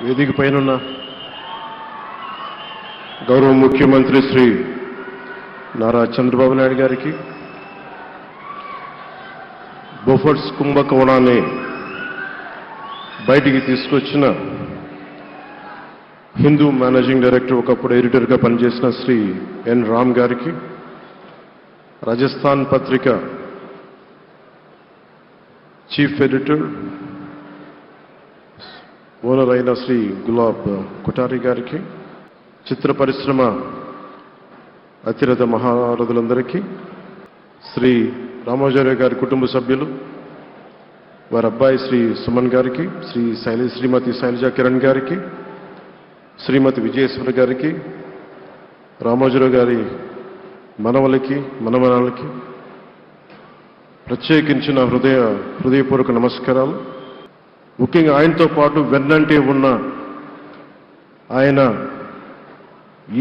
వేదిక పైనున్న గౌరవ ముఖ్యమంత్రి శ్రీ నారా చంద్రబాబు నాయుడు గారికి, బోఫర్స్ కుంభకోణాన్ని బయటికి తీసుకొచ్చిన హిందూ మేనేజింగ్ డైరెక్టర్, ఒకప్పుడు ఎడిటర్గా పనిచేసిన శ్రీ ఎన్ రామ్ గారికి, రాజస్థాన్ పత్రిక చీఫ్ ఎడిటర్ ఓనర్ అయిన శ్రీ గులాబ్ కొఠారి గారికి, చిత్ర పరిశ్రమ అతిరథ మహారథులందరికీ, శ్రీ రామోజీరావు గారి కుటుంబ సభ్యులు, వారి అబ్బాయి శ్రీ సుమన్ గారికి, శ్రీమతి శైలజా కిరణ్ గారికి, శ్రీమతి విజయేశ్వర గారికి, రామోజీరావు గారి మనవలకి మనమనాలకి ప్రత్యేకించిన హృదయపూర్వక నమస్కారాలు. ముఖ్యంగా ఆయనతో పాటు వెన్నంటే ఉన్న ఆయన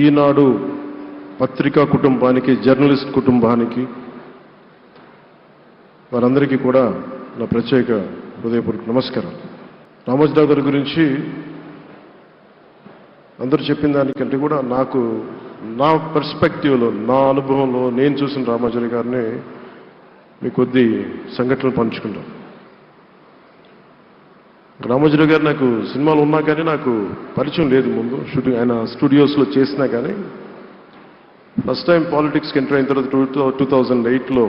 ఈనాడు పత్రికా కుటుంబానికి, జర్నలిస్ట్ కుటుంబానికి, వారందరికీ కూడా నా ప్రత్యేక హృదయపూర్వక నమస్కారం. రామోజీరావు గారి గురించి అందరూ చెప్పిన దానికంటే కూడా నా పర్స్పెక్టివ్లో, నా అనుభవంలో నేను చూసిన రామోజీరావు గారిని మీ కొద్ది సంఘటనలు పంచుకుంటాను. రామోజీరావు గారు నాకు సినిమాలు ఉన్నా కానీ నాకు పరిచయం లేదు. ముందు షూటింగ్ ఆయన స్టూడియోస్లో చేసినా కానీ ఫస్ట్ టైం పాలిటిక్స్కి ఎంటర్ అయిన తర్వాత 2008లో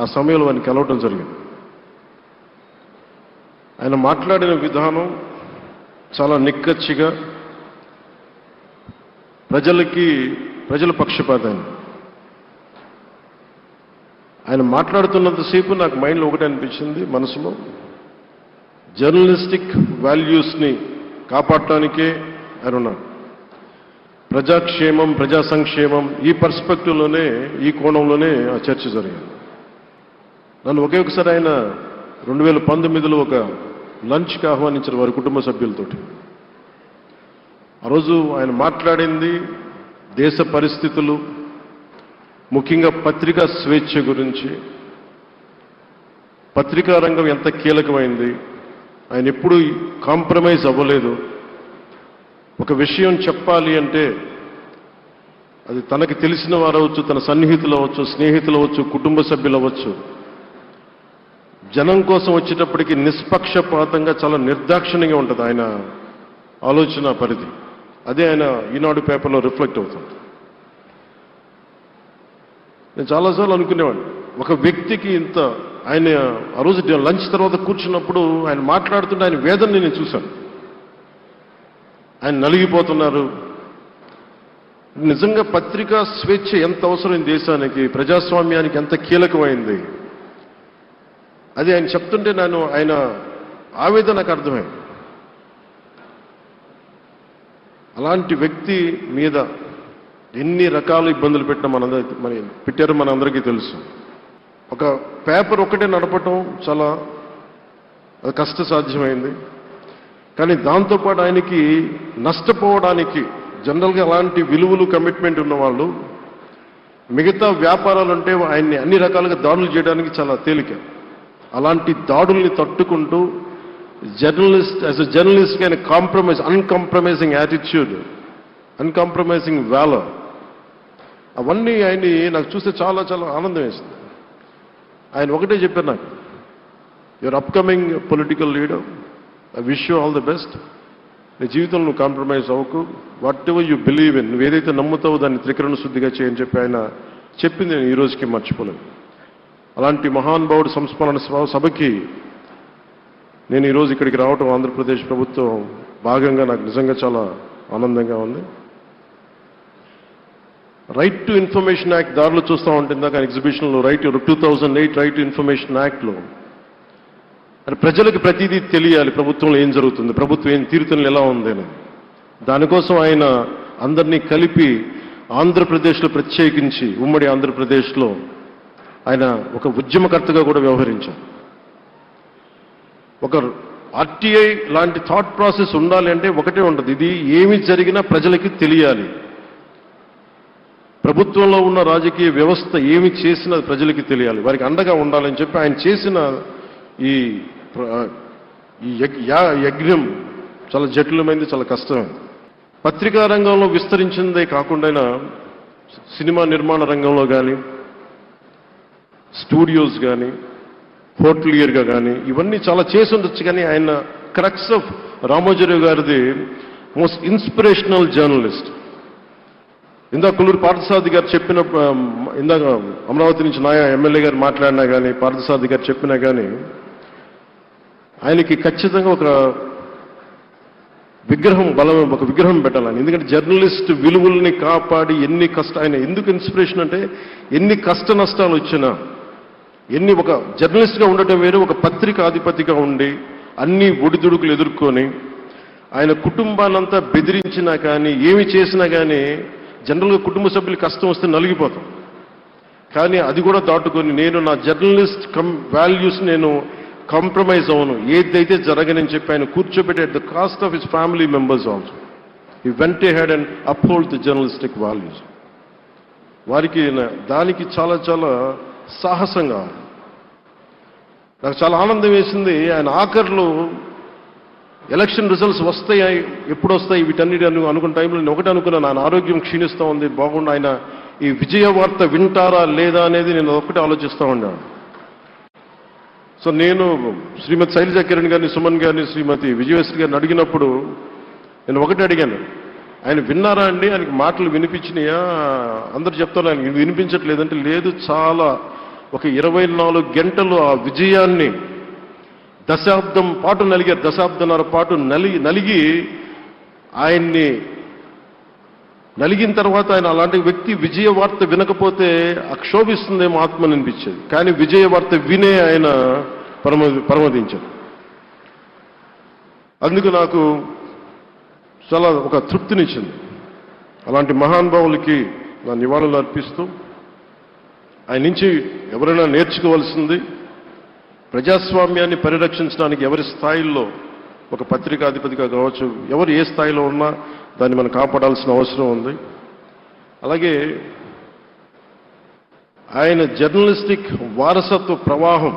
ఆ సమయంలో ఆయన్ని కలవటం జరిగింది. ఆయన మాట్లాడిన విధానం చాలా నిక్కచ్చిగా, ప్రజల పక్షపాతం. ఆయన మాట్లాడుతున్నంతసేపు నాకు మైండ్లో ఒకటే అనిపించింది, మనసులో జర్నలిస్టిక్ వాల్యూస్ని కాపాడటానికే ఆయన ఉన్నారు. ప్రజాక్షేమం, ప్రజా సంక్షేమం, ఈ పర్స్పెక్టివ్లోనే, ఈ కోణంలోనే ఆ చర్చ జరిగింది. నన్ను ఒకసారి ఆయన 2019లో ఒక లంచ్కి ఆహ్వానించారు వారి కుటుంబ సభ్యులతోటి. ఆ రోజు ఆయన మాట్లాడింది దేశ పరిస్థితులు, ముఖ్యంగా పత్రికా స్వేచ్ఛ గురించి, పత్రికా రంగం ఎంత కీలకమైంది, ఆయన ఎప్పుడూ కాంప్రమైజ్ అవ్వలేదు. ఒక విషయం చెప్పాలి అంటే అది తనకి తెలిసిన వారు అవ్వచ్చు, తన సన్నిహితులు అవ్వచ్చు, స్నేహితులు అవ్వచ్చు, కుటుంబ సభ్యులు అవ్వచ్చు, జనం కోసం వచ్చేటప్పటికి నిష్పక్షపాతంగా చాలా నిర్దాక్షిణ్యంగా ఉంటుంది ఆయన ఆలోచన పరిధి. అదే ఆయన ఈనాడు పేపర్లో రిఫ్లెక్ట్ అవుతుంది. నేను చాలాసార్లు అనుకునేవాడిని, ఒక వ్యక్తికి ఇంత, ఆయన ఆ రోజు లంచ్ తర్వాత కూర్చున్నప్పుడు ఆయన మాట్లాడుతుంటే ఆయన వేదనని నేను చూశాను. ఆయన నలిగిపోతున్నారు. నిజంగా పత్రికా స్వేచ్ఛ ఎంత అవసరం దేశానికి, ప్రజాస్వామ్యానికి ఎంత కీలకమైంది, అది ఆయన చెప్తుంటే ఆయన ఆవేదన నాకు అర్థమైంది. అలాంటి వ్యక్తి మీద ఎన్ని రకాల ఇబ్బందులు పెట్టారో మనందరికీ తెలుసు. ఒక పేపర్ ఒకటే నడపటం చాలా కష్టసాధ్యమైంది. కానీ దాంతోపాటు ఆయనకి నష్టపోవడానికి, జనరల్గా అలాంటి విలువలు, కమిట్మెంట్ ఉన్నవాళ్ళు మిగతా వ్యాపారాలంటే ఆయన్ని అన్ని రకాలుగా దాడులు చేయడానికి చాలా తేలిక. అలాంటి దాడుల్ని తట్టుకుంటూ యాజ్ ఎ జర్నలిస్ట్ ఆయన అన్కాంప్రమైజింగ్ యాటిట్యూడ్, అన్కాంప్రమైజింగ్ వాలర్, అవన్నీ ఆయన్ని నాకు చూస్తే చాలా చాలా ఆనందం వేసింది. ఆయన ఒకటే చెప్పారు నాకు, your upcoming political leader, I wish you all the best. నీ జీవితంలో నువ్వు కాంప్రమైజ్ అవ్వకు, what ever you believe in, నువ్వు ఏదైతే నమ్ముతావో దాన్ని త్రికరణ శుద్ధిగా చేయని చెప్పి ఆయన చెప్పింది నేను ఈ రోజుకి మర్చిపోలేను. అలాంటి మహానుభావుడు సంస్మరణ సభకి నేను ఈరోజు ఇక్కడికి రావటం ఆంధ్రప్రదేశ్ ప్రభుత్వం భాగంగా నాకు నిజంగా చాలా ఆనందంగా ఉంది. రైట్ టు ఇన్ఫర్మేషన్ యాక్ట్ దారిలో చూస్తూ ఉంటుంది దాకా ఎగ్జిబిషన్లో 2008 రైట్ టు ఇన్ఫర్మేషన్ యాక్ట్లో ప్రజలకు ప్రతిదీ తెలియాలి, ప్రభుత్వంలో ఏం జరుగుతుంది, ప్రభుత్వం ఏం తీరుతెన్నులు ఎలా ఉంది అని. దానికోసం ఆయన అందరినీ కలిపి ఆంధ్రప్రదేశ్లో, ప్రత్యేకించి ఉమ్మడి ఆంధ్రప్రదేశ్లో ఆయన ఒక ఉద్యమకర్తగా కూడా వ్యవహరించారు. ఒక ఆర్టీఐ లాంటి థాట్ ప్రాసెస్ ఉండాలి అంటే ఒకటే ఉంటుంది, ఇది ఏమి జరిగినా ప్రజలకి తెలియాలి. ప్రభుత్వంలో ఉన్న రాజకీయ వ్యవస్థ ఏమి చేసినా ప్రజలకి తెలియాలి, వారికి అండగా ఉండాలని చెప్పి ఆయన చేసిన ఈ యజ్ఞం చాలా జటిలమైంది, చాలా కష్టమైంది. పత్రికా రంగంలో విస్తరించిందే కాకుండా సినిమా నిర్మాణ రంగంలో కానీ, స్టూడియోస్ కానీ, హోటలియర్గా కానీ ఇవన్నీ చాలా చేసి ఉండొచ్చు. కానీ ఆయన క్రక్స్ ఆఫ్ రామోజీరావు గారిది మోస్ట్ ఇన్స్పిరేషనల్ జర్నలిస్ట్. ఇందాక కొల్లూరు పార్థసారథి గారు చెప్పిన, ఇందాక అమరావతి నుంచి ఎమ్మెల్యే గారు మాట్లాడినా కానీ, పార్థసారథి గారు చెప్పినా కానీ ఆయనకి ఖచ్చితంగా ఒక విగ్రహం పెట్టాలని. ఎందుకంటే జర్నలిస్ట్ విలువల్ని కాపాడి ఆయన ఎందుకు ఇన్స్పిరేషన్ అంటే ఎన్ని కష్ట నష్టాలు వచ్చినా, ఒక జర్నలిస్ట్గా ఉండటం వేరు, ఒక పత్రికాధిపతిగా ఉండి అన్ని ఒడిదుడుకులు ఎదుర్కొని ఆయన కుటుంబాన్నంతా బెదిరించినా కానీ, ఏమి చేసినా కానీ జనరల్గా కుటుంబ సభ్యులు కష్టం వస్తే నలిగిపోతాం. కానీ అది కూడా దాటుకొని నేను నా జర్నలిస్ట్ వాల్యూస్ నేను కాంప్రమైజ్ అవును, ఏదైతే జరగనని చెప్పి ఆయన కూర్చోబెట్టి at the cost of his family members also he vent ahead and uphold the journalistic values. వారికి దానికి చాలా చాలా సాహసంగా నాకు చాలా ఆనందం వేసింది. ఆయన ఆఖర్లు ఎలక్షన్ రిజల్ట్స్ వస్తాయి, ఎప్పుడు వస్తాయి వీటన్నిటి అనుకున్న టైంలో నేను ఒకటి అనుకున్నాను, ఆయన ఆరోగ్యం క్షీణిస్తూ ఉంది, బాగుండు, ఆయన ఈ విజయ వార్త వింటారా లేదా అనేది నేను ఒకటి ఆలోచిస్తూ ఉన్నాను. సో నేను శ్రీమతి శైలజ కిరణ్ గారిని, సుమన్ గారిని, శ్రీమతి విజయశ్రీ గారిని అడిగినప్పుడు నేను ఒకటి అడిగాను, ఆయన విన్నారా అండి, ఆయనకి మాటలు వినిపించినాయా? అందరు చెప్తారు ఆయన వినిపించట్లేదంటే, లేదు, చాలా ఒక 24 గంటలు ఆ విజయాన్ని దశాబ్దం పాటు నలిగారు, దశాబ్దన్నర పాటు నలిగి ఆయన్ని నలిగిన తర్వాత ఆయన అలాంటి వ్యక్తి విజయ వార్త వినకపోతే అక్షోభిస్తుందేమో ఆత్మని అనిపించేది. కానీ విజయ వార్త వినే ఆయన పరమదించారు. అందుకు నాకు చాలా ఒక తృప్తినిచ్చింది. అలాంటి మహానుభావులకి నా నివాళులు అర్పిస్తూ ఆయన నుంచి ఎవరైనా నేర్చుకోవాల్సింది, ప్రజాస్వామ్యాన్ని పరిరక్షించడానికి ఎవరి స్థాయిల్లో, ఒక పత్రికాధిపతిగా కావచ్చు, ఎవరు ఏ స్థాయిలో ఉన్నా దాన్ని మనం కాపాడాల్సిన అవసరం ఉంది. అలాగే ఆయన జర్నలిస్టిక్ వారసత్వ ప్రవాహం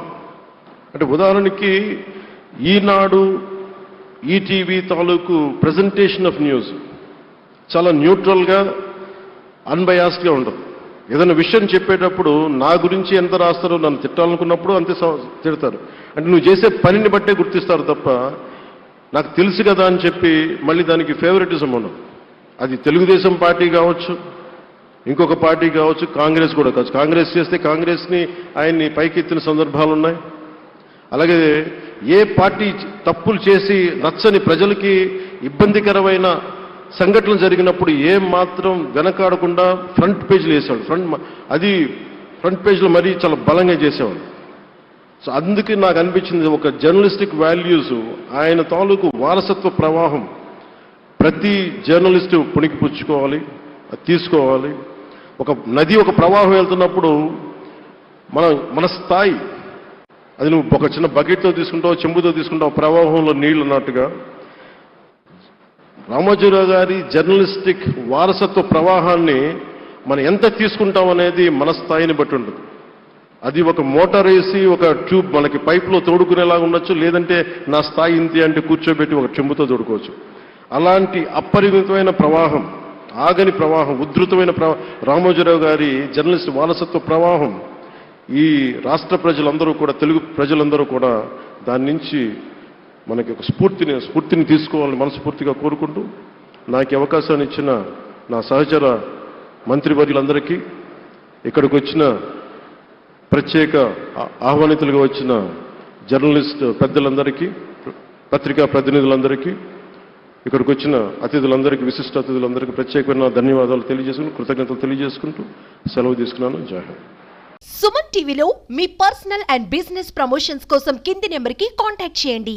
అంటే ఉదాహరణకి ఈనాడు, ఈటీవీ తాలూకు ప్రజెంటేషన్ ఆఫ్ న్యూస్ చాలా న్యూట్రల్గా, అన్బయాస్డ్గా ఉండదు. ఏదైనా విషయం చెప్పేటప్పుడు నా గురించి ఎంత రాస్తారో, నన్ను తిట్టాలనుకున్నప్పుడు అంతే తిడతారు. అంటే నువ్వు చేసే పనిని బట్టే గుర్తిస్తారు తప్ప నాకు తెలుసు కదా అని చెప్పి మళ్ళీ దానికి ఫేవరెటిజం ఉండదు. అది తెలుగుదేశం పార్టీ కావచ్చు, ఇంకొక పార్టీ కావచ్చు, కాంగ్రెస్ కూడా కావచ్చు. కాంగ్రెస్ చేస్తే కాంగ్రెస్ని ఆయన్ని పైకెత్తిన సందర్భాలు ఉన్నాయి. అలాగే ఏ పార్టీ తప్పులు చేసి నచ్చని, ప్రజలకి ఇబ్బందికరమైన సంఘటనలు జరిగినప్పుడు ఏం మాత్రం వెనకాడకుండా ఫ్రంట్ పేజీలు వేసేవాడు. ఫ్రంట్ పేజీలో మరీ చాలా బలంగా చేసేవాడు. సో అందుకే నాకు అనిపించింది ఒక జర్నలిస్టిక్ వాల్యూస్, ఆయన తాలూకు వారసత్వ ప్రవాహం ప్రతి జర్నలిస్టు పుణికిపుచ్చుకోవాలి, అది తీసుకోవాలి. ఒక నది ఒక ప్రవాహం వెళ్తున్నప్పుడు మన స్థాయి, అది నువ్వు ఒక చిన్న బకెట్తో తీసుకుంటావు, చెంబుతో తీసుకుంటావు, ప్రవాహంలో నీళ్లు అన్నట్టుగా రామోజీరావు గారి జర్నలిస్టిక్ వారసత్వ ప్రవాహాన్ని మనం ఎంత తీసుకుంటాం అనేది మన స్థాయిని బట్టి ఉంటుంది. అది ఒక మోటార్ వేసి ఒక ట్యూబ్ మనకి పైపులో తోడుకునేలాగా ఉండొచ్చు, లేదంటే నా స్థాయి ఇంతే అంటే కూర్చోబెట్టి ఒక చెంబుతో తోడుకోవచ్చు. అలాంటి అపరిమితమైన ప్రవాహం, ఆగని ప్రవాహం, ఉధృతమైన రామోజీరావు గారి జర్నలిస్ట్ వారసత్వ ప్రవాహం ఈ రాష్ట్ర ప్రజలందరూ కూడా, తెలుగు ప్రజలందరూ కూడా దాని నుంచి మనకి ఒక స్ఫూర్తిని తీసుకోవాలని మనస్ఫూర్తిగా కోరుకుంటూ, నాకు అవకాశాన్ని ఇచ్చిన నా సహచర మంత్రివర్యులందరికీ, ఇక్కడికి వచ్చిన ప్రత్యేక ఆహ్వానితులుగా వచ్చిన జర్నలిస్ట్ పెద్దలందరికీ, పత్రికా ప్రతినిధులందరికీ, ఇక్కడికి వచ్చిన అతిథులందరికీ, విశిష్ట అతిథులందరికీ ప్రత్యేకమైన ధన్యవాదాలు తెలియజేసుకుంటూ, కృతజ్ఞతలు తెలియజేసుకుంటూ సెలవు తీసుకున్నాను. జై హింద్. సుమన్ టీవీలో మీ పర్సనల్ అండ్ బిజినెస్ ప్రమోషన్స్ కోసం కింది నెంబర్కి కాంటాక్ట్ చేయండి.